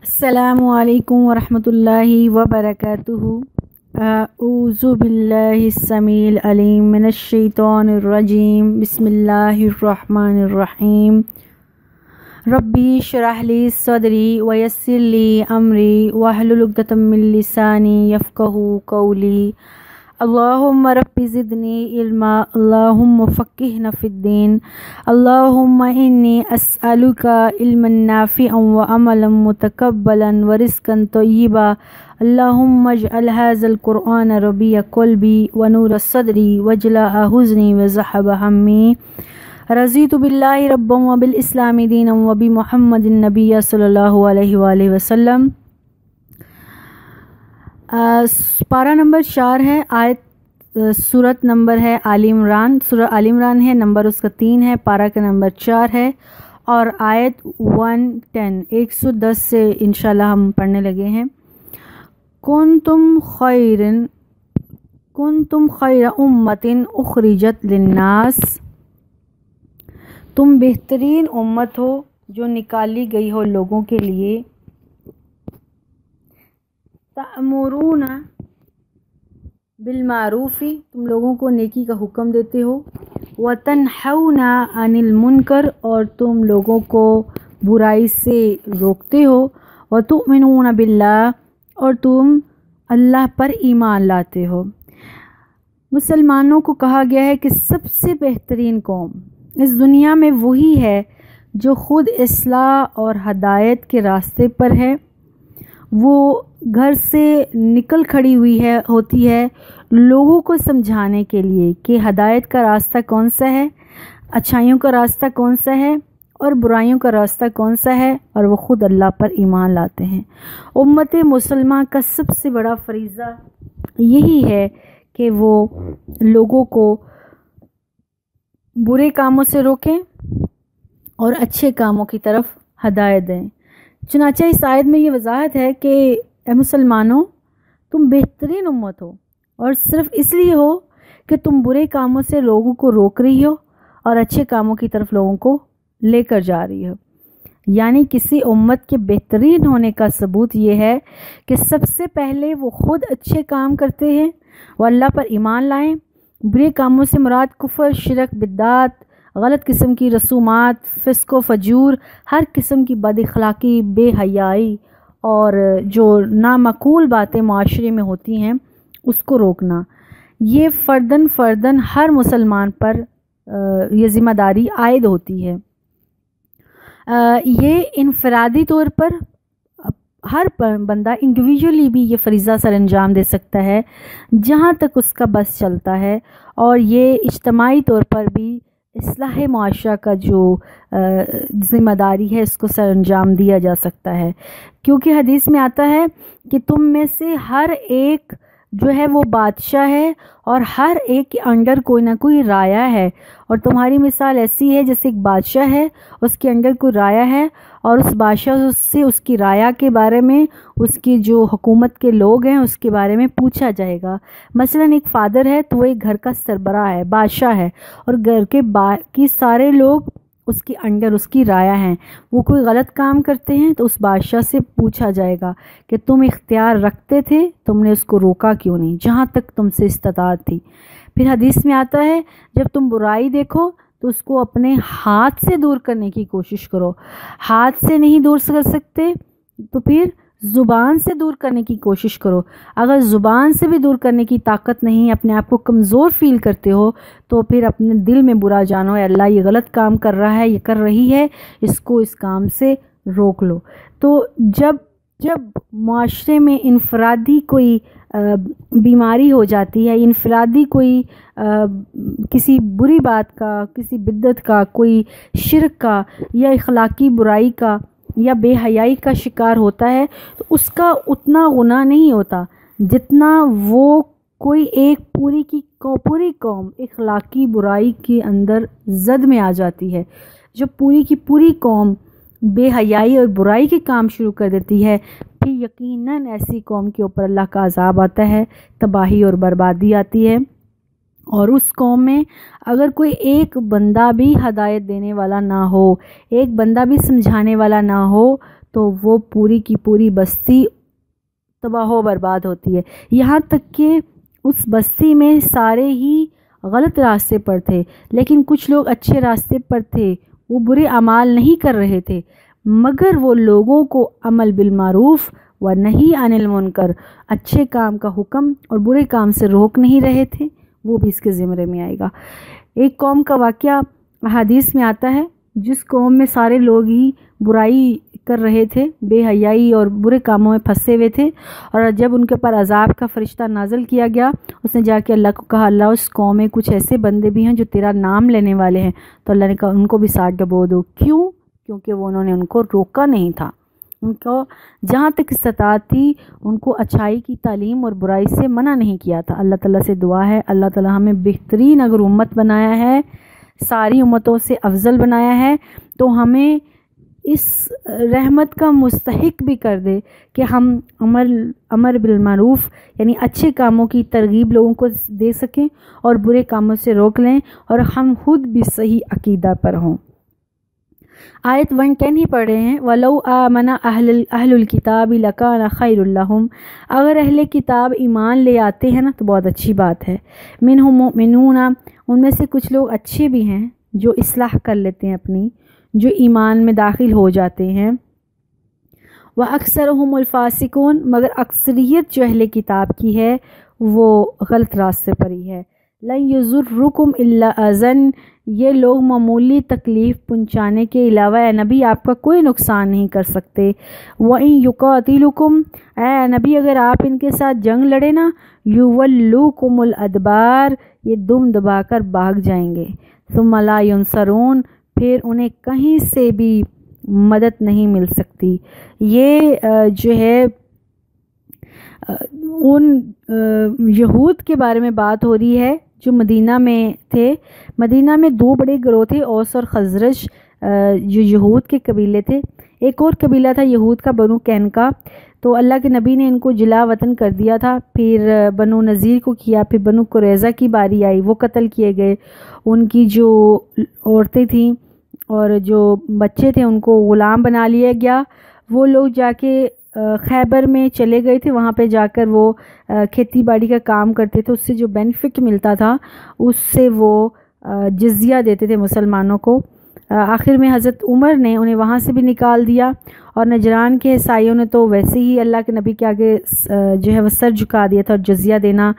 السلام علیکم ورحمۃ اللہ وبرکاتہ۔ اعوذ باللہ السمیع العلیم من الشیطان الرجیم، بسم اللہ الرحمن الرحیم۔ ربی اشرح لی صدری ویسر لی امری واحلل عقدۃ من لسانی یفقہوا قولی۔ اللہم رب زدنی علما، اللہم فقہنا فی الدین، اللہم انی اسألک علما نافعا وعملا متقبلا ورزقا طیبا، اللہم اجعل ھذا القرآن ربیع قلبی ونور صدری وجلاء حزنی وذھب ہمی۔ رضیت باللہ ربا وبالاسلام دینا وبمحمد النبی صلی اللہ علیہ وآلہ وسلم۔ پارہ نمبر 4 ہے، آیت سورت نمبر ہے آل عمران، سورہ آل عمران ہے، نمبر اس کا 3 ہے، پارہ کا نمبر 4 ہے، اور آیت 110 سے انشاءاللہ ہم پڑھنے لگے ہیں۔ کنتم خیر امت اخرجت للناس، تم بہترین امت ہو جو نکالی گئی ہو لوگوں کے لیے۔ تأمرون بالمعروف، تم لوگوں کو نیکی کا حکم دیتے ہو، وتنہون عن المنکر، اور تم لوگوں کو برائی سے روکتے ہو، وتؤمنون باللہ، اور تم اللہ پر ایمان لاتے ہو۔ مسلمانوں کو کہا گیا ہے کہ سب سے بہترین قوم اس دنیا میں وہی ہے جو خود اصلاح اور ہدایت کے راستے پر ہے۔ وہ گھر سے نکل کھڑی ہوتی ہے لوگوں کو سمجھانے کے لیے کہ ہدایت کا راستہ کون سا ہے، اچھائیوں کا راستہ کون سا ہے اور برائیوں کا راستہ کون سا ہے، اور وہ خود اللہ پر ایمان لاتے ہیں۔ امت مسلمہ کا سب سے بڑا فریضہ یہی ہے کہ وہ لوگوں کو برے کاموں سے روکیں اور اچھے کاموں کی طرف ہدایت دیں۔ چنانچہ اس آیت میں یہ وضاحت ہے کہ اے مسلمانوں، تم بہترین امت ہو، اور صرف اس لیے ہو کہ تم برے کاموں سے لوگوں کو روک رہی ہو اور اچھے کاموں کی طرف لوگوں کو لے کر جا رہی ہو۔ یعنی کسی امت کے بہترین ہونے کا ثبوت یہ ہے کہ سب سے پہلے وہ خود اچھے کام کرتے ہیں، وہ اللہ پر ایمان لائیں۔ برے کاموں سے مراد کفر، شرک، بدعت، غلط قسم کی رسومات، فسق و فجور، ہر قسم کی بد اخلاقی، بے حیائی اور جو نامعقول باتیں معاشرے میں ہوتی ہیں اس کو روکنا۔ یہ فرداً ہر مسلمان پر یہ ذمہ داری عائد ہوتی ہے۔ یہ انفرادی طور پر ہر بندہ انڈیویجولی بھی یہ فریضہ سر انجام دے سکتا ہے جہاں تک اس کا بس چلتا ہے، اور یہ اجتماعی طور پر بھی اصلاح معاشرہ کا جو ذمہ داری ہے اس کو سر انجام دیا جا سکتا ہے، کیونکہ حدیث میں آتا ہے کہ تم میں سے ہر ایک جو ہے وہ بادشاہ ہے اور ہر ایک کے انڈر کوئی نہ کوئی رایا ہے، اور تمہاری مثال ایسی ہے جیسے ایک بادشاہ ہے، اس کے انڈر کوئی رایا ہے، اور اس بادشاہ سے اس کی رایا کے بارے میں، اس کی جو حکومت کے لوگ ہیں اس کے بارے میں پوچھا جائے گا۔ مثلا ایک فادر ہے تو وہ ایک گھر کا سربراہ ہے، بادشاہ ہے، اور گھر کے باقی سارے لوگ اس کے انڈر اس کی رایا ہیں۔ وہ کوئی غلط کام کرتے ہیں تو اس بادشاہ سے پوچھا جائے گا کہ تم اختیار رکھتے تھے، تم نے اس کو روکا کیوں نہیں جہاں تک تم سے استطاعت تھی۔ پھر حدیث میں آتا ہے جب تم برائی دیکھو تو اس کو اپنے ہاتھ سے دور کرنے کی کوشش کرو۔ ہاتھ سے نہیں دور کر سکتے تو پھر زبان سے دور کرنے کی کوشش کرو۔ اگر زبان سے بھی دور کرنے کی طاقت نہیں، اپنے آپ کو کمزور فیل کرتے ہو، تو پھر اپنے دل میں برا جانو، اے اللہ یہ غلط کام کر رہا ہے، یہ کر رہی ہے، اس کو اس کام سے روک لو۔ تو جب معاشرے میں انفرادی کوئی بیماری ہو جاتی ہے، انفرادی کوئی کسی بری بات کا، کسی بدعت کا، کوئی شرک کا یا اخلاقی برائی کا یا بے حیائی کا شکار ہوتا ہے، تو اس کا اتنا گناہ نہیں ہوتا جتنا وہ کوئی ایک پوری قوم اخلاقی برائی کے اندر زد میں آ جاتی ہے۔ جب پوری کی پوری قوم بے حیائی اور برائی کے کام شروع کر دیتی ہے، پھر یقیناً ایسی قوم کے اوپر اللہ کا عذاب آتا ہے، تباہی اور بربادی آتی ہے۔ اور اس قوم میں اگر کوئی ایک بندہ بھی ہدایت دینے والا نہ ہو، ایک بندہ بھی سمجھانے والا نہ ہو، تو وہ پوری کی پوری بستی تباہ و برباد ہوتی ہے، یہاں تک کہ اس بستی میں سارے ہی غلط راستے پر تھے، لیکن کچھ لوگ اچھے راستے پر تھے، وہ برے اعمال نہیں کر رہے تھے، مگر وہ لوگوں کو عمل بالمعروف و نہی عن المنکر، اچھے کام کا حکم اور برے کام سے روک نہیں رہے تھے، وہ بھی اس کے زمرے میں آئے گا۔ ایک قوم کا واقعہ حدیث میں آتا ہے، جس قوم میں سارے لوگ ہی برائی کر رہے تھے، بے حیائی اور برے کاموں میں پھنسے ہوئے تھے، اور جب ان کے پر عذاب کا فرشتہ نازل کیا گیا، اس نے جا کے اللہ کو کہا، اللہ اس قوم میں کچھ ایسے بندے بھی ہیں جو تیرا نام لینے والے ہیں، تو اللہ نے کہا ان کو بھی ساتھ ڈبو دو۔ کیوں؟ کیونکہ انہوں نے ان کو روکا نہیں تھا، ان کو جہاں تک استطاعت تھی ان کو اچھائی کی تعلیم اور برائی سے منع نہیں کیا تھا۔ اللہ تعالیٰ سے دعا ہے، اللہ تعالیٰ ہمیں بہترین اگر امت بنایا ہے، ساری امتوں سے افضل بنایا ہے، تو ہمیں اس رحمت کا مستحق بھی کر دے کہ ہم امر بالمعروف یعنی اچھے کاموں کی ترغیب لوگوں کو دے سکیں اور برے کاموں سے روک لیں، اور ہم خود بھی صحیح عقیدہ پر ہوں۔ آیت 110 ہی پڑھ رہے ہیں، وَلَوْ آمَنَ أَهْلُ الْكِتَابِ لَكَانَ خَيْرٌ لَهُمْ، اگر اہل کتاب ایمان لے آتے ہیں نا تو بہت اچھی بات ہے۔ مِنْهُمْ مُؤْمِنُونَ، ان میں سے کچھ لوگ اچھے بھی ہیں جو اصلاح کر لیتے ہیں اپنی، جو ایمان میں داخل ہو جاتے ہیں۔ وَأَكْثَرُهُمُ الْفَاسِقُونَ، مگر اکثریت جو اہل کتاب کی ہے وہ غلط راستے پر ہی ہے۔ لَن يَضُرُّكُمْ إِلَّا أَذًى، یہ لوگ معمولی تکلیف پہنچانے کے علاوہ اے نبی آپ کا کوئی نقصان نہیں کر سکتے۔ وَإِن يُقَاتِلُكُمْ، اے نبی اگر آپ ان کے ساتھ جنگ لڑے نا، يُوَلُّوكُمُ الْأَدْبَارَ، یہ دم دبا کر بھاگ جائیں گے۔ ثُمَّ لَا يُنصَرُونَ، پھر انہیں کہیں سے بھی مدد نہیں مل سکتی۔ یہ جو ہے ان یہود کے بارے میں بات ہو رہی ہے جو مدینہ میں تھے۔ مدینہ میں دو بڑے گروہ تھے، اوس اور خزرج، جو یہود کے قبیلے تھے۔ ایک اور قبیلہ تھا یہود کا، بنو قینقاع، تو اللہ کے نبی نے ان کو جلا وطن کر دیا تھا۔ پھر بنو نذیر کو کیا، پھر بنو قریظہ کی باری آئی، وہ قتل کیے گئے۔ ان کی جو عورتیں تھیں اور جو بچے تھے ان کو غلام بنا لیا گیا۔ وہ لوگ جا کے خیبر میں چلے گئے تھے، وہاں پہ جا کر وہ کھیتی باڑی کا کام کرتے تھے، اس سے جو بینیفٹ ملتا تھا اس سے وہ جزیہ دیتے تھے مسلمانوں کو۔ آخر میں حضرت عمر نے انہیں وہاں سے بھی نکال دیا، اور نجران کے عیسائیوں نے تو ویسے ہی اللہ کے نبی کے آگے جو ہے وہ سر جھکا دیا تھا اور جزیہ دینا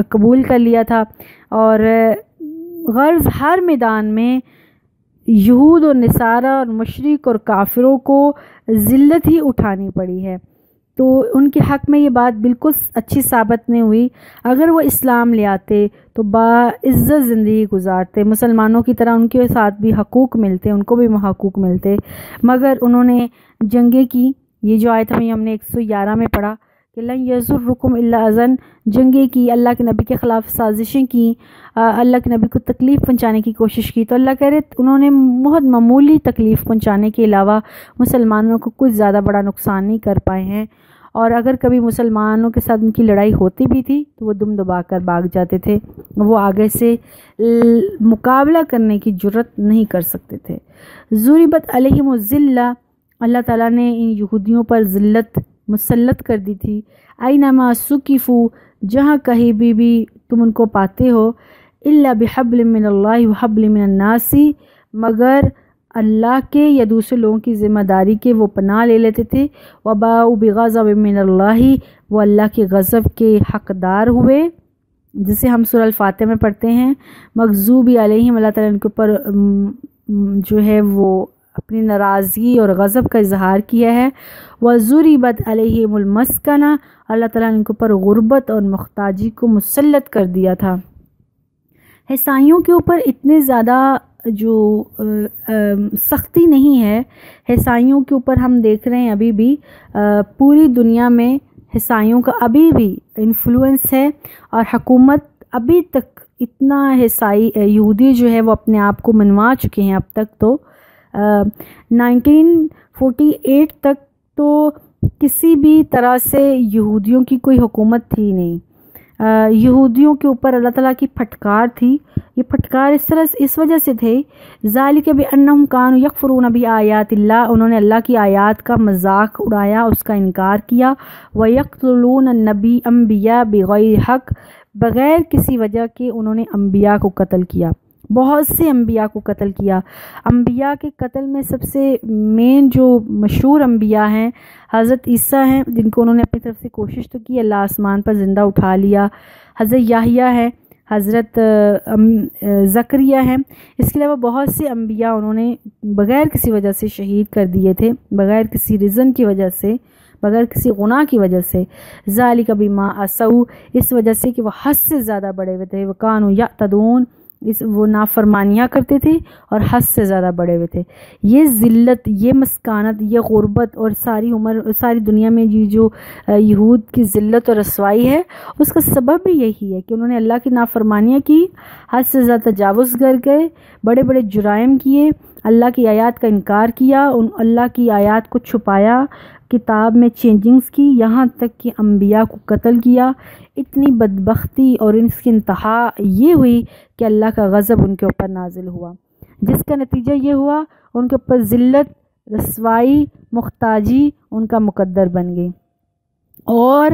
قبول کر لیا تھا۔ اور غرض ہر میدان میں یہود اور نصارہ اور مشرک اور کافروں کو ذلت ہی اٹھانی پڑی ہے، تو ان کے حق میں یہ بات بالکل اچھی ثابت نہیں ہوئی۔ اگر وہ اسلام لے آتے تو باعزت زندگی گزارتے، مسلمانوں کی طرح ان کے ساتھ بھی حقوق ملتے، ان کو بھی حقوق ملتے، مگر انہوں نے جنگیں کی۔ یہ جو آیت ہم نے 111 میں پڑھا کہ لن یضرکم الا اذن، جنگیں کی، اللہ کے نبی کے خلاف سازشیں کی، اللہ کے نبی کو تکلیف پہنچانے کی کوشش کی، تو اللہ کہہ رہے انہوں نے بہت معمولی تکلیف پہنچانے کے علاوہ مسلمانوں کو کچھ زیادہ بڑا نقصان نہیں کر پائے ہیں، اور اگر کبھی مسلمانوں کے ساتھ ان کی لڑائی ہوتی بھی تھی تو وہ دم دبا کر بھاگ جاتے تھے، وہ آگے سے مقابلہ کرنے کی جرت نہیں کر سکتے تھے۔ ضربت علیہم الذلہ، اللہ تعالیٰ نے ان یہودیوں پر ذلت مسلط کر دی تھی۔ اینما ثقفوا، جہاں کہیں بھی تم ان کو پاتے ہو، الا بحبل من اللہ وحبل من الناس، مگر اللہ کے یا دوسرے لوگوں کی ذمہ داری کے وہ پناہ لے لیتے تھے۔ وباؤوا بغضب من اللہ، وہ اللہ کے غضب کے حقدار ہوئے، جسے ہم سورہ الفاتحہ میں پڑھتے ہیں، مغضوب علیہم، اللہ تعالیٰ نے ان کے اوپر جو ہے وہ اپنی ناراضگی اور غضب کا اظہار کیا ہے۔ وَضُرِبَتْ عَلَيْهِمُ الْمَسْكَنَةُ، اللہ تعالیٰ نے ان کے اوپر غربت اور محتاجی کو مسلط کر دیا تھا۔ عیسائیوں کے اوپر اتنے زیادہ جو سختی نہیں ہے، عیسائیوں کے اوپر ہم دیکھ رہے ہیں ابھی بھی پوری دنیا میں عیسائیوں کا ابھی بھی انفلوئنس ہے، اور حکومت ابھی تک اتنا عیسائی یہودی جو ہے وہ اپنے آپ کو منوا چکے ہیں اب تک۔ تو 1948 تک تو کسی بھی طرح سے یہودیوں کی کوئی حکومت تھی نہیں، یہودیوں کے اوپر اللہ تعالیٰ کی پھٹکار تھی. یہ پھٹکار اس وجہ سے تھے ذالک بأنہم کانوا یکفرون بآیات اللہ، انہوں نے اللہ کی آیات کا مذاق اڑایا، اس کا انکار کیا. ویقتلون انبیاء بغیر حق، بغیر کسی وجہ کے انہوں نے انبیاء کو قتل کیا، بہت سے انبیاء کو قتل کیا. انبیاء کے قتل میں سب سے مین جو مشہور انبیاء ہیں حضرت عیسیٰ ہیں، جن کو انہوں نے اپنی طرف سے کوشش تو کی، اللہ آسمان پر زندہ اٹھا لیا. حضرت یحییٰ ہے، حضرت زکریا ہیں. اس کے علاوہ بہت سے انبیاء انہوں نے بغیر کسی وجہ سے شہید کر دیے تھے، بغیر کسی ریزن کی وجہ سے، بغیر کسی گناہ کی وجہ سے. ذالک بما عصوا، اس وجہ سے کہ وہ حد سے زیادہ بڑے ہوئے تھے. وکانوا یعتدون، وہ نافرمانیاں کرتے تھے اور حد سے زیادہ بڑے ہوئے تھے. یہ ذلت، یہ مسکانت، یہ غربت اور ساری دنیا میں یہ جو یہود کی ذلت اور رسوائی ہے، اس کا سبب بھی یہی ہے کہ انہوں نے اللہ کی نافرمانیاں کی، حد سے زیادہ تجاوز کر گئے، بڑے بڑے جرائم کیے، اللہ کی آیات کا انکار کیا، اللہ کی آیات کو چھپایا، کتاب میں چینجنگز کی، یہاں تک کہ انبیاء کو قتل کیا. اتنی بدبختی اور اس کی انتہا یہ ہوئی کہ اللہ کا غضب ان کے اوپر نازل ہوا، جس کا نتیجہ یہ ہوا ان کے اوپر ذلت، رسوائی، محتاجی ان کا مقدر بن گئی. اور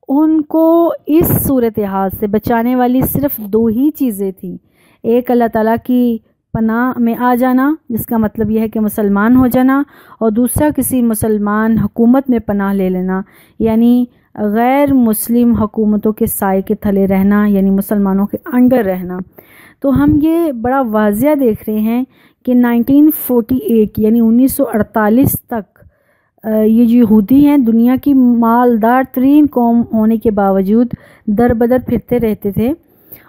ان کو اس صورتحال سے بچانے والی صرف دو ہی چیزیں تھیں. ایک اللہ تعالیٰ کی پناہ میں آ جانا، جس کا مطلب یہ ہے کہ مسلمان ہو جانا، اور دوسرا کسی مسلمان حکومت میں پناہ لے لینا، یعنی غیر مسلم حکومتوں کے سائے کے تھلے رہنا، یعنی مسلمانوں کے انڈر رہنا. تو ہم یہ بڑا واضح دیکھ رہے ہیں کہ 1948 یعنی 1948 تک یہ جو یہودی ہیں دنیا کی مالدار ترین قوم ہونے کے باوجود در بدر پھرتے رہتے تھے.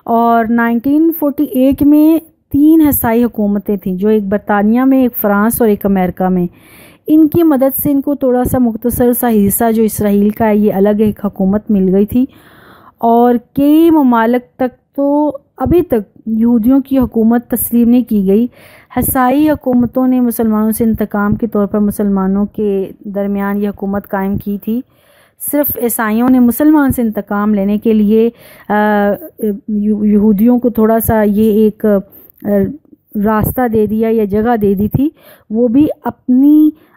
اور 1948 میں 3 عیسائی حکومتیں تھیں، جو ایک برطانیہ میں، ایک فرانس اور ایک امریکہ میں. ان کی مدد سے ان کو تھوڑا سا مختصر سا حصہ جو اسرائیل کا ہے یہ الگ ایک حکومت مل گئی تھی. اور کئی ممالک تک تو ابھی تک یہودیوں کی حکومت تسلیم نہیں کی گئی. عیسائی حکومتوں نے مسلمانوں سے انتقام کے طور پر مسلمانوں کے درمیان یہ حکومت قائم کی تھی. صرف عیسائیوں نے مسلمان سے انتقام لینے کے لیے یہودیوں کو تھوڑا سا یہ ایک راستہ دے دیا یا جگہ دے دی تھی، وہ بھی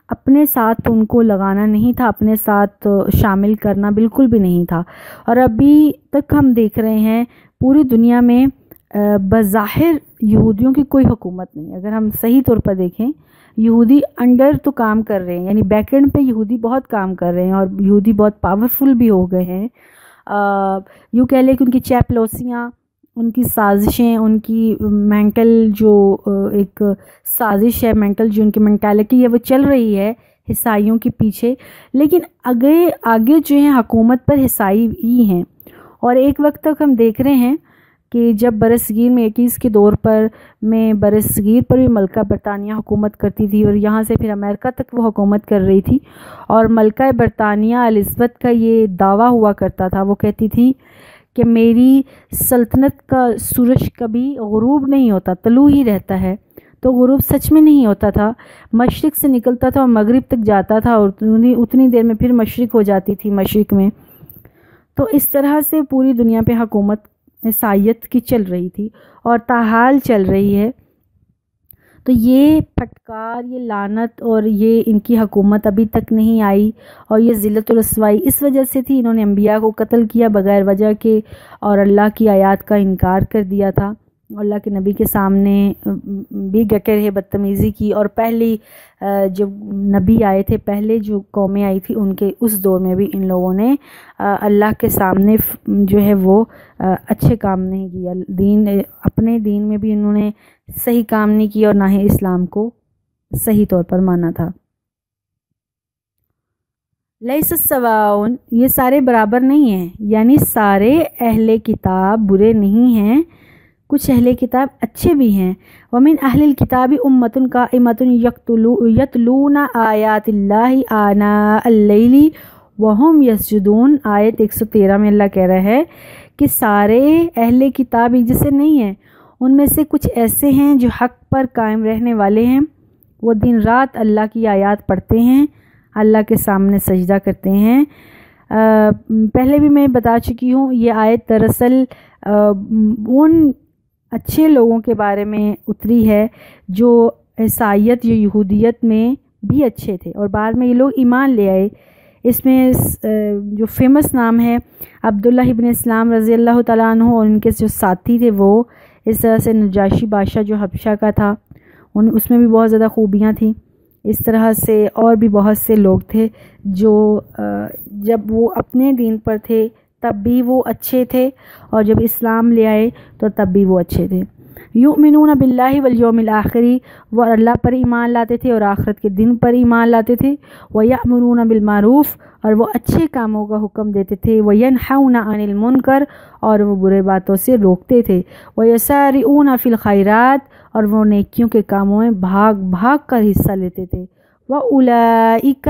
اپنے ساتھ ان کو لگانا نہیں تھا، اپنے ساتھ شامل کرنا بالکل بھی نہیں تھا. اور ابھی تک ہم دیکھ رہے ہیں پوری دنیا میں بظاہر یہودیوں کی کوئی حکومت نہیں. اگر ہم صحیح طور پر دیکھیں، یہودی انڈر تو کام کر رہے ہیں، یعنی بیک اینڈ پہ یہودی بہت کام کر رہے ہیں اور یہودی بہت پاورفل بھی ہو گئے ہیں. یوں کہہ لیں کہ ان کی چاپلوسیاں، ان کی سازشیں، ان کی مینٹل جو ایک سازش ہے، مینٹل جو ان کی مینٹالٹی ہے وہ چل رہی ہے عیسائیوں کے پیچھے. لیکن آگے جو ہیں حکومت پر عیسائی ہی ہیں. اور ایک وقت تک ہم دیکھ رہے ہیں کہ جب برصغیر میں 21 کے دور پر میں برصغیر پر بھی ملکہ برطانیہ حکومت کرتی تھی، اور یہاں سے پھر امریکہ تک وہ حکومت کر رہی تھی. اور ملکہ برطانیہ الزبتھ کا یہ دعویٰ ہوا کرتا تھا، وہ کہتی تھی کہ میری سلطنت کا سورج کبھی غروب نہیں ہوتا، طلوع ہی رہتا ہے. تو غروب سچ میں نہیں ہوتا تھا، مشرق سے نکلتا تھا اور مغرب تک جاتا تھا، اور اتنی دیر میں پھر مشرق ہو جاتی تھی مشرق میں. تو اس طرح سے پوری دنیا پہ حکومت عیسائیت کی چل رہی تھی اور تاحال چل رہی ہے. تو یہ پھٹکار، یہ لعنت اور یہ ان کی حکومت ابھی تک نہیں آئی، اور یہ ذلت و رسوائی اس وجہ سے تھی، انہوں نے انبیاء کو قتل کیا بغیر وجہ کے، اور اللہ کی آیات کا انکار کر دیا تھا، اللہ کے نبی کے سامنے بھی ڈٹے رہے، بدتمیزی کی. اور پہلی جب نبی آئے تھے، پہلے جو قومیں آئی تھی ان کے اس دور میں بھی ان لوگوں نے اللہ کے سامنے جو ہے وہ اچھے کام نہیں کیا. اپنے دین میں بھی انہوں نے صحیح کام نہیں کیا، اور نہ ہی اسلام کو صحیح طور پر مانا تھا. لیس السواء، یہ سارے برابر نہیں ہیں، یعنی سارے اہل کتاب برے نہیں ہیں، کچھ اہل کتاب اچھے بھی ہیں. ومن اہل الکتاب امۃ قائمۃ یتلون آیات اللہ آناء اللیل وہم یسجدون. آیت 113 میں اللہ کہہ رہا ہے کہ سارے اہل کتاب ایک جیسے نہیں ہیں، ان میں سے کچھ ایسے ہیں جو حق پر قائم رہنے والے ہیں، وہ دن رات اللہ کی آیات پڑھتے ہیں، اللہ کے سامنے سجدہ کرتے ہیں، پہلے بھی میں بتا چکی ہوں، یہ آیت دراصل ان اچھے لوگوں کے بارے میں اتری ہے جو عیسائیت یا یہودیت میں بھی اچھے تھے اور بعد میں یہ لوگ ایمان لے آئے۔ اس میں جو فیمس نام ہے عبداللہ ابن اسلام رضی اللہ تعالیٰ عنہ، اور ان کے جو ساتھی تھے وہ اس طرح سے نجاشی بادشاہ جو حبشہ کا تھا، اس میں بھی بہت زیادہ خوبیاں تھیں۔ اس طرح سے اور بھی بہت سے لوگ تھے جو جب وہ اپنے دین پر تھے تب بھی وہ اچھے تھے، اور جب اسلام لے آئے تو تب بھی وہ اچھے تھے۔ یؤمنون باللہ والیوم الآخر، وہ اللہ پر ایمان لاتے تھے اور آخرت کے دن پر ایمان لاتے تھے۔ ویأمرون بالمعروف، اور وہ اچھے کاموں کا حکم دیتے تھے۔ وینہون عن المنکر، اور وہ برے باتوں سے روکتے تھے۔ ویسارعون فی الخیرات، اور وہ نیکیوں کے کاموں میں بھاگ بھاگ کر حصہ لیتے تھے۔ وَأُولَئِکَ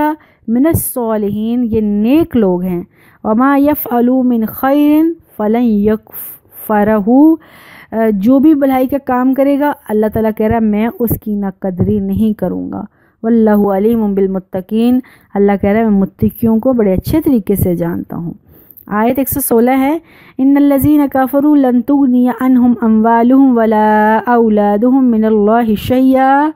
مِنَ الصَّالِحِینَ، یہ نیک لوگ ہیں۔ وَمَا يَفْعَلُوا مِنْ خَيْرٍ فَلَنْ يَكْفَرَهُ، جو بھی بھلائی کا کام کرے گا اللہ تعالیٰ کہہ رہا ہے میں اس کی نہ قدری نہیں کروں گا۔ واللہ علیم بالمتقین، اللہ کہہ رہا ہے میں متقیوں کو بڑے اچھے طریقے سے جانتا ہوں۔ آیت 116 ہے، ان الذین کفروا لن تغنی عنہم اموالہم ولا اولادہم من اللہ شیئا،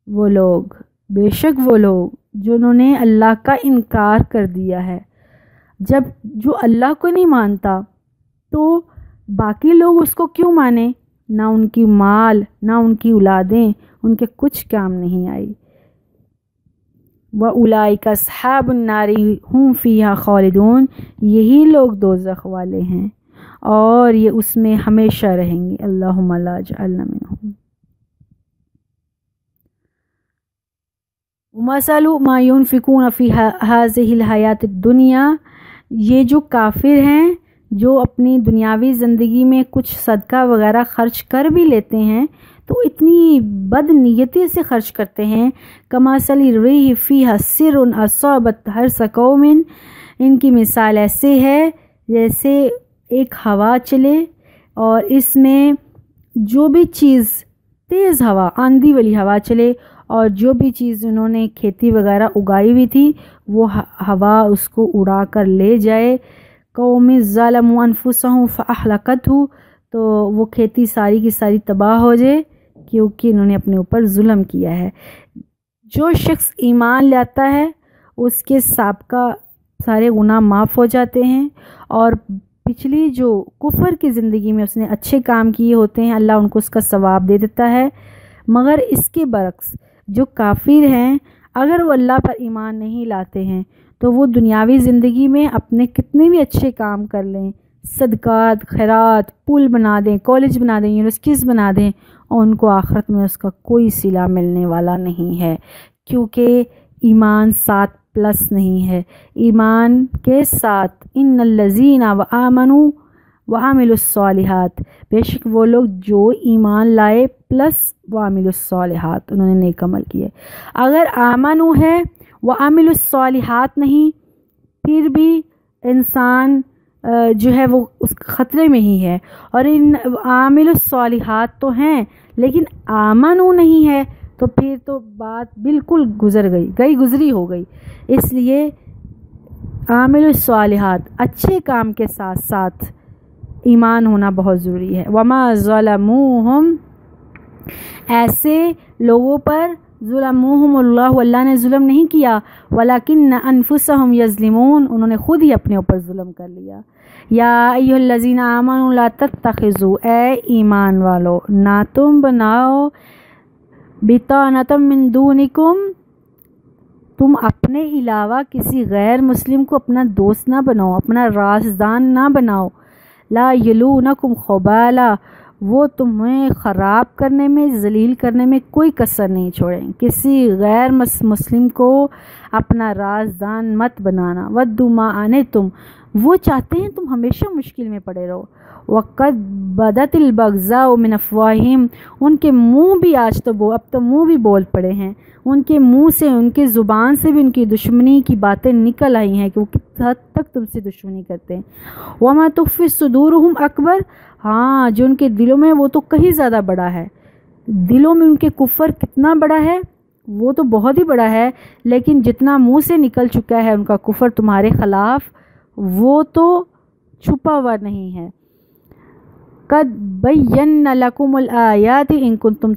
وہ لوگ، بے شک وہ لوگ جنہوں نے اللہ کا انکار کر دیا ہے۔ جب جو اللہ کو نہیں مانتا تو باقی لوگ اس کو کیوں مانیں؟ نہ ان کی مال نہ ان کی اولادیں ان کے کچھ کام نہیں آئی۔ وَأُولَئِكَ أَصْحَابُ النَّارِ هُمْ فِيهَا خَالِدُونَ، یہی لوگ دوزخ والے ہیں اور یہ اس میں ہمیشہ رہیں گے۔ اللہم لا اجعلنا منہم۔ وَمَثَلُ مَا يُنْفِقُونَ فِي هَذِهِ الْحَيَاةِ الدُّنْيَا، یہ جو کافر ہیں جو اپنی دنیاوی زندگی میں کچھ صدقہ وغیرہ خرچ کر بھی لیتے ہیں تو اتنی بد نیتی سے خرچ کرتے ہیں۔ کمثل الريح فيها سر اصابت حرث قوم، ان کی مثال ایسے ہے جیسے ایک ہوا چلے اور اس میں جو بھی چیز، تیز ہوا، آندھی والی ہوا چلے، اور جو بھی چیز انہوں نے کھیتی وغیرہ اگائی ہوئی تھی وہ ہوا اس کو اڑا کر لے جائے۔ قوم ظلموا انفسهم فاہلکتہ، تو وہ کھیتی ساری کی ساری تباہ ہو جائے کیونکہ انہوں نے اپنے اوپر ظلم کیا ہے۔ جو شخص ایمان لاتا ہے اس کے سابقہ سارے گناہ معاف ہو جاتے ہیں، اور پچھلی جو کفر کی زندگی میں اس نے اچھے کام کیے ہوتے ہیں اللہ ان کو اس کا ثواب دے دیتا ہے۔ مگر اس کے برعکس جو کافر ہیں اگر وہ اللہ پر ایمان نہیں لاتے ہیں تو وہ دنیاوی زندگی میں اپنے کتنے بھی اچھے کام کر لیں، صدقات، خیرات، پل بنا دیں، کالج بنا دیں، یونیورسٹیز بنا دیں، اور ان کو آخرت میں اس کا کوئی صلہ ملنے والا نہیں ہے، کیونکہ ایمان 7+ نہیں ہے۔ ایمان کے ساتھ ان الذین وآمنوا وعملوا الصالحات، بے شک وہ لوگ جو ایمان لائے پلس وعملوا الصالحات، انہوں نے نیک عمل کیے۔ اگر آمنوا ہے وعملوا الصالحات نہیں، پھر بھی انسان جو ہے وہ اس خطرے میں ہی ہے، اور ان عامل الصالحات تو ہیں لیکن آمنوا نہیں ہے تو پھر تو بات بالکل گزری ہو گئی۔ اس لیے عامل الصالحات، اچھے کام کے ساتھ ساتھ ایمان ہونا بہت ضروری ہے۔ وما ظلموہم، ایسے لوگوں پر ظلموہم اللہ نے ظلم نہیں کیا، ولکن انفسہم یظلمون، انہوں نے خود ہی اپنے اوپر ظلم کر لیا۔ یا ایھا الذین آمنوا لا تتخذوا، اے ایمان والو نہ تم بناؤ بطانۃ من دونکم، تم اپنے علاوہ کسی غیر مسلم کو اپنا دوست نہ بناؤ، اپنا رازدان نہ بناؤ۔ لا یلونکم خبالا، وہ تمہیں خراب کرنے میں، ذلیل کرنے میں کوئی کسر نہیں چھوڑیں۔ کسی غیر مسلم کو اپنا رازدان مت بنانا۔ ودوا ما عنتم، وہ چاہتے ہیں تم ہمیشہ مشکل میں پڑے رہو۔ وقد بدت البغضاء من افواہہم، ان کے منہ بھی اب تو منہ بھی بول پڑے ہیں، ان کے منہ سے، ان کے زبان سے بھی ان کی دشمنی کی باتیں نکل آئی ہیں کہ وہ کس حد تک تم سے دشمنی کرتے ہیں۔ وما تخفی صدورہم اکبر، ہاں جو ان کے دلوں میں وہ تو کہیں زیادہ بڑا ہے، دلوں میں ان کے کفر کتنا بڑا ہے وہ تو بہت ہی بڑا ہے، لیکن جتنا منہ سے نکل چکا ہے ان کا کفر تمہارے خلاف وہ تو چھپا ہوا نہیں ہے۔ قد بینا لکم الآیات ان کنتم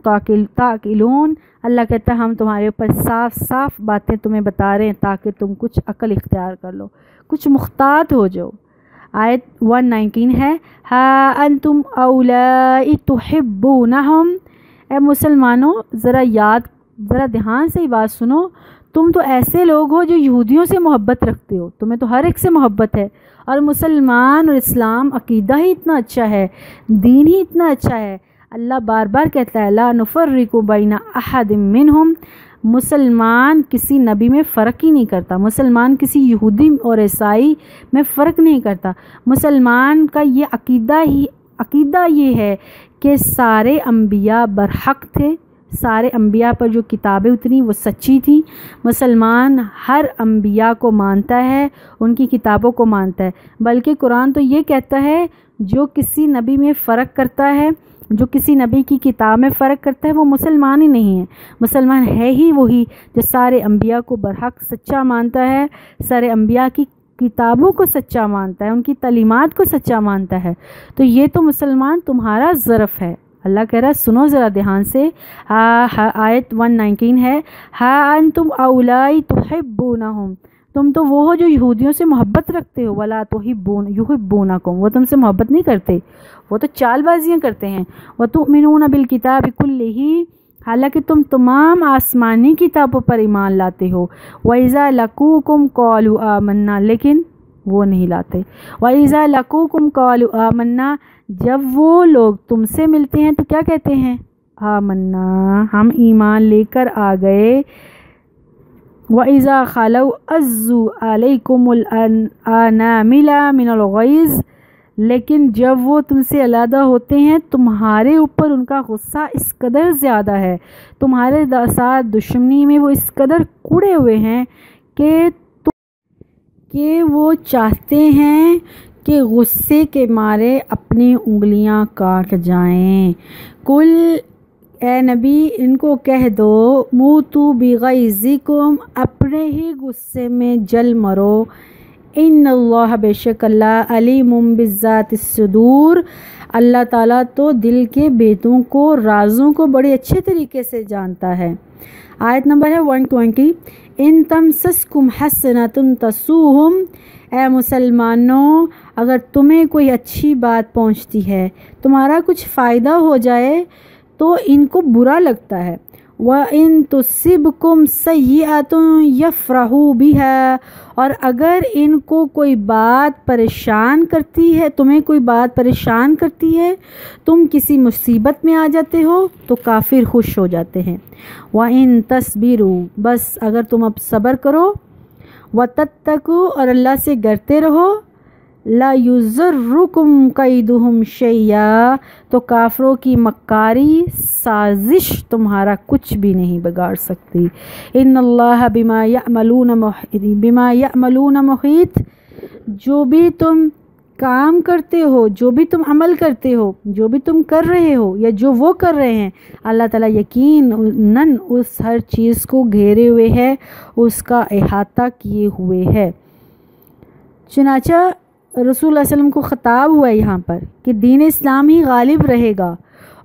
تعقلون، اللہ کہتا ہے ہم تمہارے اوپر صاف صاف باتیں تمہیں بتا رہے ہیں تاکہ تم کچھ عقل اختیار کر لو، کچھ محتاط ہو جاؤ۔ آیت 119 ہے، ہا انتم اولائی تحبونہم، اے مسلمانوں ذرا دھیان سے ہی بات سنو، تم تو ایسے لوگ ہو جو یہودیوں سے محبت رکھتے ہو، تمہیں تو ہر ایک سے محبت ہے، اور مسلمان اور اسلام عقیدہ ہی اتنا اچھا ہے، دین ہی اتنا اچھا ہے۔ اللہ بار بار کہتا ہے لا نفرق بین احد منہم، مسلمان کسی نبی میں فرق ہی نہیں کرتا، مسلمان کسی یہودی اور عیسائی میں فرق نہیں کرتا، مسلمان کا یہ عقیدہ یہ ہے کہ سارے انبیاء برحق تھے، سارے انبیاء پر جو کتابیں اتری وہ سچی تھیں، مسلمان ہر انبیاء کو مانتا ہے، ان کی کتابوں کو مانتا ہے، بلکہ قرآن تو یہ کہتا ہے جو کسی نبی میں فرق کرتا ہے، جو کسی نبی کی کتاب میں فرق کرتا ہے وہ مسلمان ہی نہیں ہے، مسلمان ہے ہی وہی جو سارے انبیاء کو برحق سچا مانتا ہے، سارے انبیاء کی کتابوں کو سچا مانتا ہے، ان کی تعلیمات کو سچا مانتا ہے، تو یہ تو مسلمان تمہارا ظرف ہے۔ اللہ کہہ رہا ہے سنو ذرا دھیان سے، آیت 119 ہے، ہا انتم اولائی تحبونہم، تم تو وہ ہو جو یہودیوں سے محبت رکھتے ہو، ولا یحبونکم، وہ تم سے محبت نہیں کرتے، وہ تو چال بازیاں کرتے ہیں، وتؤمنون بالکتاب کلہ، حالانکہ تم تمام آسمانی کتابوں پر ایمان لاتے ہو، وَإِذَا لَقُوكُمْ قَالُوا آمَنَّا، لیکن وہ نہیں لاتے، وَإِذَا لَقُوكُمْ قَالُوا آمَنَّا، جب وہ لوگ تم سے ملتے ہیں تو کیا کہتے ہیں؟ آمنا، ہم ایمان لے کر آ گئے۔ وَإِذَا خَلَوْا عَزُّوا عَلَيْكُمُ الْأَنَامِلَ مِنَ الْغَيْظِ، لیکن جب وہ تم سے علیحدہ ہوتے ہیں تمہارے اوپر ان کا غصہ اس قدر زیادہ ہے، تمہارے ساتھ دشمنی میں وہ اس قدر کوڑے ہوئے ہیں کہ وہ چاہتے ہیں کہ غصے کے مارے اپنی انگلیاں کاٹ جائیں۔ کل، اے نبی ان کو کہہ دو، موتو بغیظکم، اپنے ہی غصے میں جل مرو، ان اللہ، بے شک اللہ، علیم بذات الصدور، اللہ تعالیٰ تو دل کے بیتوں کو، رازوں کو بڑے اچھے طریقے سے جانتا ہے۔ آیت نمبر ہے 120، ان تمسسکم حسنۃ تسوہم، اے مسلمانوں اگر تمہیں کوئی اچھی بات پہنچتی ہے، تمہارا کچھ فائدہ ہو جائے تو ان کو برا لگتا ہے، وَإِن تُصِبْكُمْ سَيِّئَةٌ يَفْرَحُوا بِهَا، اور اگر ان کو کوئی بات پریشان کرتی ہے، تمہیں کوئی بات پریشان کرتی ہے، تم کسی مصیبت میں آ جاتے ہو تو کافر خوش ہو جاتے ہیں، وَإِن تَصْبِرُوا، بس اگر تم اب صبر کرو، وَتَتَّقُوا، اور اللہ سے ڈرتے رہو، لا یضرکم کیدہم شیئا، تو کافروں کی مکاری سازش تمہارا کچھ بھی نہیں بگاڑ سکتی، ان اللہ بما یعملون محیط، جو بھی تم کام کرتے ہو، جو بھی تم عمل کرتے ہو، جو بھی تم کر رہے ہو یا جو وہ کر رہے ہیں، اللہ تعالیٰ یقیناً اس ہر چیز کو گھیرے ہوئے ہے، اس کا احاطہ کیے ہوئے ہے۔ چنانچہ رسول اللہ صلی اللہ علیہ وسلم کو خطاب ہوا ہے یہاں پر کہ دین اسلام ہی غالب رہے گا،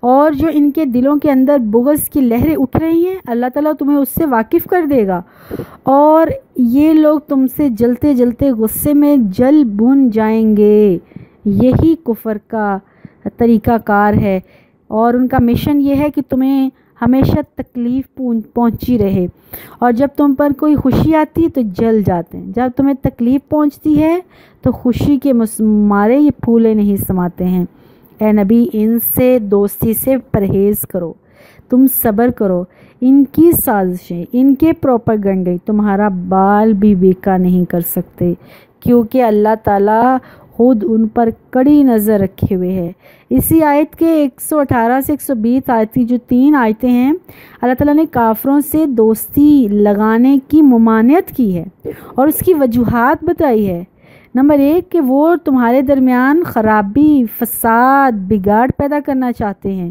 اور جو ان کے دلوں کے اندر بغض کی لہریں اٹھ رہی ہیں اللہ تعالیٰ تمہیں اس سے واقف کر دے گا، اور یہ لوگ تم سے جلتے جلتے غصے میں جل بھن جائیں گے، یہی کفر کا طریقہ کار ہے، اور ان کا مشن یہ ہے کہ تمہیں ہمیشہ تکلیف پہنچی رہے، اور جب تم پر کوئی خوشی آتی ہے تو جل جاتے ہیں، جب تمہیں تکلیف پہنچتی ہے تو خوشی کے مارے یہ پھولے نہیں سماتے ہیں۔ اے نبی ان سے دوستی سے پرہیز کرو، تم صبر کرو، ان کی سازشیں، ان کے پروپیگنڈے تمہارا بال بھی بیکا نہیں کر سکتے، کیونکہ اللہ تعالیٰ خود ان پر کڑی نظر رکھے ہوئے ہے۔ اسی آیت کے 118 سے 120 آیت کی جو 3 آیتیں ہیں، اللہ تعالیٰ نے کافروں سے دوستی لگانے کی ممانعت کی ہے اور اس کی وجوہات بتائی ہے۔ نمبر 1 کہ وہ تمہارے درمیان خرابی، فساد، بگاڑ پیدا کرنا چاہتے ہیں،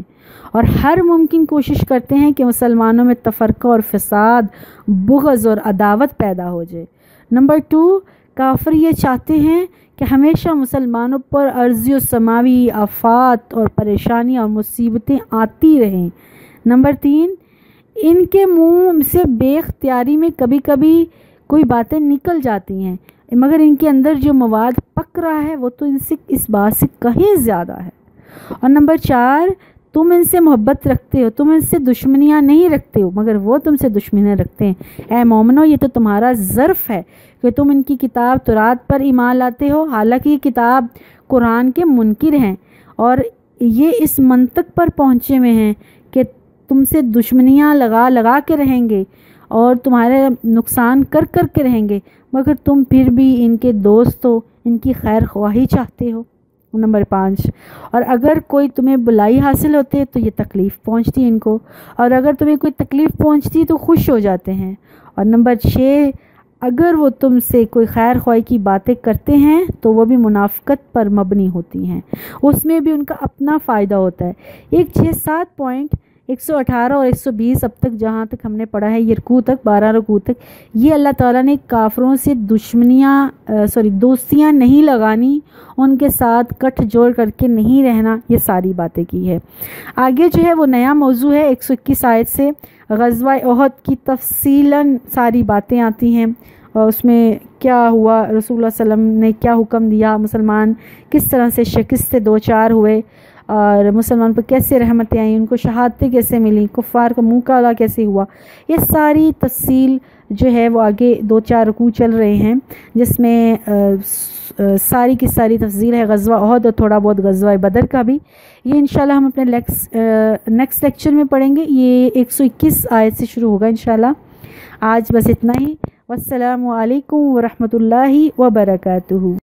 اور ہر ممکن کوشش کرتے ہیں کہ مسلمانوں میں تفرقہ اور فساد، بغض اور عداوت پیدا ہو جائے۔ نمبر 2، کافر یہ چاہتے ہیں کہ ہمیشہ مسلمانوں پر ارضی و سماوی آفات اور پریشانیاں اور مصیبتیں آتی رہیں۔ نمبر 3، ان کے منہ سے بے اختیاری میں کبھی کبھی کوئی باتیں نکل جاتی ہیں، مگر ان کے اندر جو مواد پک رہا ہے وہ تو ان سے اس بات سے کہیں زیادہ ہے۔ اور نمبر 4، تم ان سے محبت رکھتے ہو، تم ان سے دشمنیاں نہیں رکھتے ہو، مگر وہ تم سے دشمنیاں رکھتے ہیں۔ اے مومنو، یہ تو تمہارا ظرف ہے کہ تم ان کی کتاب تورات پر ایمان لاتے ہو، حالانکہ یہ کتاب قرآن کے منکر ہیں، اور یہ اس منطق پر پہنچے ہوئے ہیں کہ تم سے دشمنیاں لگا کے رہیں گے اور تمہارے نقصان کر کے رہیں گے، مگر تم پھر بھی ان کے دوست ہو، ان کی خیر خواہی چاہتے ہو۔ نمبر 5، اور اگر کوئی تمہیں بلائی حاصل ہوتی ہے تو یہ تکلیف پہنچتی ہے ان کو، اور اگر تمہیں کوئی تکلیف پہنچتی تو خوش ہو جاتے ہیں۔ اور نمبر 6، اگر وہ تم سے کوئی خیر خواہی کی باتیں کرتے ہیں تو وہ بھی منافقت پر مبنی ہوتی ہیں، اس میں بھی ان کا اپنا فائدہ ہوتا ہے۔ ایک 6-7 پوائنٹ 118 اور 120 اب تک جہاں تک ہم نے پڑھا ہے، یہ رکوع تک 12 رکوع تک، یہ اللہ تعالیٰ نے کافروں سے دوستیاں نہیں لگانی، ان کے ساتھ کٹ جوڑ کر کے نہیں رہنا، یہ ساری باتیں کی ہے۔ آگے جو ہے وہ نیا موضوع ہے 121 آیت سے غزوہ احد کی تفصیلاً ساری باتیں آتی ہیں، اور اس میں کیا ہوا، رسول اللہ صلی اللہ علیہ وسلم نے کیا حکم دیا، مسلمان کس طرح سے شکست سے دوچار ہوئے، اور مسلمان پر کیسے رحمتیں آئیں، ان کو شہادتیں کیسے ملیں، کفار کا منہ کالا کیسے ہوا، یہ ساری تفصیل جو ہے وہ آگے 2-4 رکوع چل رہے ہیں، جس میں ساری کی ساری تفصیل ہے غزوہ احد اور تھوڑا بہت غزوہ بدر کا بھی۔ یہ انشاءاللہ ہم اپنے نیکسٹ لیکچر میں پڑھیں گے، یہ 121 آیت سے شروع ہوگا انشاءاللہ۔ آج بس اتنا ہی، والسلام علیکم ورحمۃ اللہ وبرکاتہ۔